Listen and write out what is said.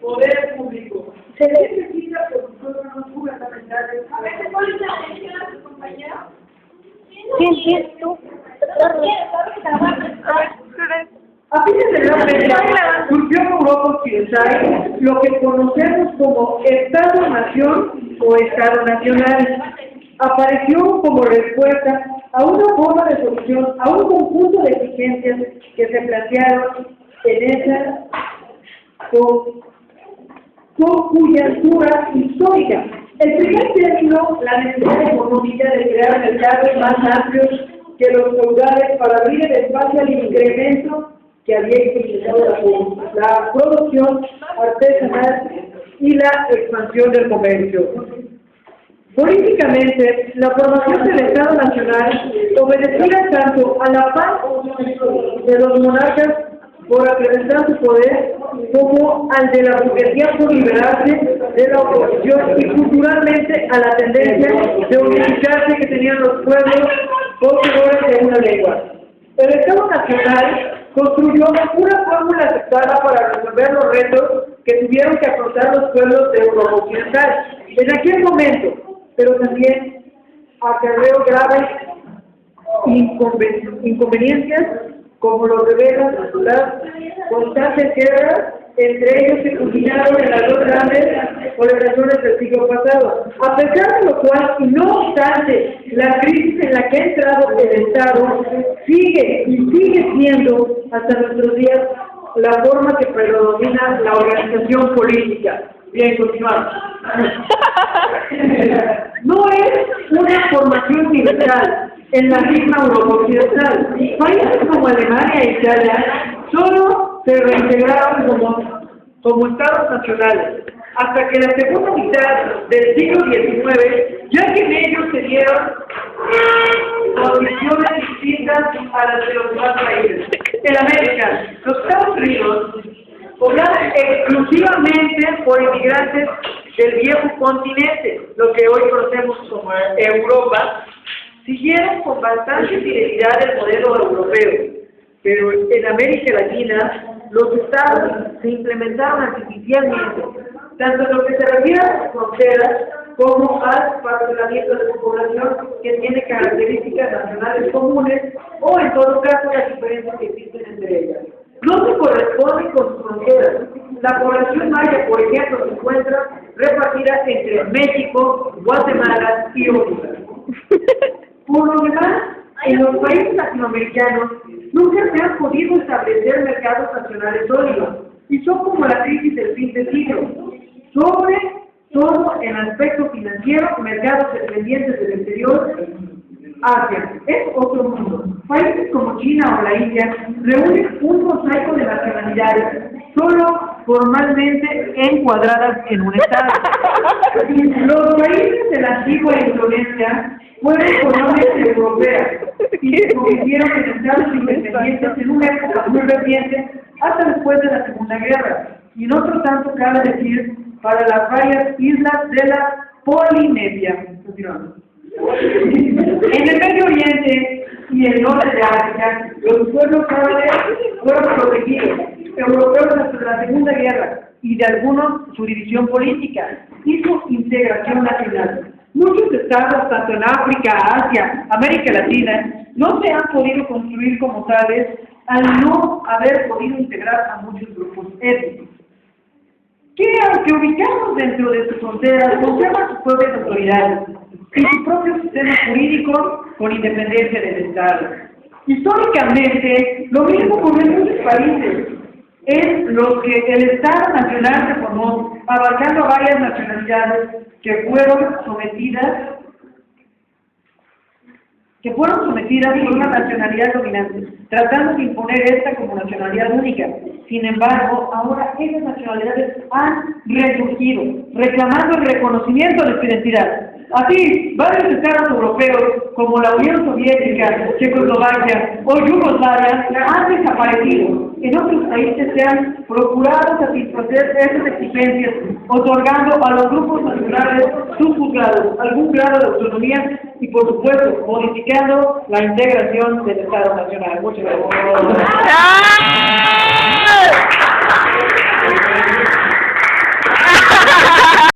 poder público. Se necesita productos gubernamentales. A ver, ¿se pone la atención a su compañero? ¿Quién? ¿Tú? A fines de la fecha, surgió en Europa Occidental lo que conocemos como Estado-Nación o Estado-Nacional. Apareció como respuesta a una forma de solución a un conjunto de exigencias que se plantearon en esa coyuntura histórica. El primer término, la necesidad económica de crear mercados más amplios que los feudales para abrir el espacio al incremento que había impulsado la producción artesanal y la expansión del comercio. Políticamente, la formación del Estado Nacional obedecía tanto a la paz de los monarcas por acrecentar su poder, como al de la burguesía por liberarse de la oposición y culturalmente a la tendencia de unificarse que tenían los pueblos poseedores de una lengua. El Estado Nacional construyó una fórmula aceptada para resolver los retos que tuvieron que afrontar los pueblos de Europa Occidental en aquel momento, pero también acarreó graves inconveniencias, como lo revelan las constantes guerras, entre ellos se culminaron en las dos grandes celebraciones del siglo pasado. A pesar de lo cual, y no obstante, la crisis en la que ha entrado el Estado sigue siendo hasta nuestros días la forma que predomina la organización política. Bien, continuamos. No es una formación universal en la misma Europa Occidental. Países como Alemania e Italia solo se reintegraron como estados nacionales hasta que la segunda mitad del siglo XIX, ya que en ellos se dieron condiciones distintas a las de los demás países. En América, los Estados Unidos, poblados exclusivamente por inmigrantes del viejo continente, lo que hoy conocemos como Europa, siguieron con bastante fidelidad el modelo europeo, pero en América Latina los estados se implementaron artificialmente, tanto en lo que se refiere a las fronteras como al parcelamiento de su población, que tiene características nacionales comunes, o en todo caso las diferencias que existen entre ellas. No se corresponde con sus fronteras. La población maya, por ejemplo, se encuentra repartida entre México, Guatemala y Honduras. Por lo demás, en los países latinoamericanos nunca se han podido establecer mercados nacionales sólidos y son como la crisis del fin de siglo. Sobre todo en aspecto financiero, mercados dependientes del exterior. Asia es otro mundo. Países como China o la India reúnen un mosaico de nacionalidades, solo formalmente encuadradas en un estado. Los países de la antigua Indonesia fueron colonias europeas y se convirtieron en estados independientes en una época muy reciente, hasta después de la Segunda Guerra, y no otro tanto cabe decir para las varias islas de la Polinesia. En el Medio Oriente y el norte de África, los pueblos árabes fueron protegidos, europeos hasta la Segunda Guerra, y de algunos su división política y su integración nacional. Muchos estados, tanto en África, Asia, América Latina, no se han podido construir como tales al no haber podido integrar a muchos grupos étnicos, que aunque ubicados dentro de sus fronteras, conservan sus propias autoridades y su propio sistema jurídico con independencia del Estado. Históricamente, lo mismo ocurrió en muchos países, en los que el Estado Nacional se formó, abarcando varias nacionalidades que fueron sometidas por una nacionalidad dominante, tratando de imponer esta como nacionalidad única. Sin embargo, ahora esas nacionalidades han resurgido, reclamando el reconocimiento de su identidad. Así, varios estados europeos, como la Unión Soviética, Checoslovaquia o Yugoslavia, han desaparecido. En otros países se han procurado satisfacer esas exigencias, otorgando a los grupos nacionales subjuzgados algún grado de autonomía y, por supuesto, modificando la integración del Estado Nacional. Muchas gracias.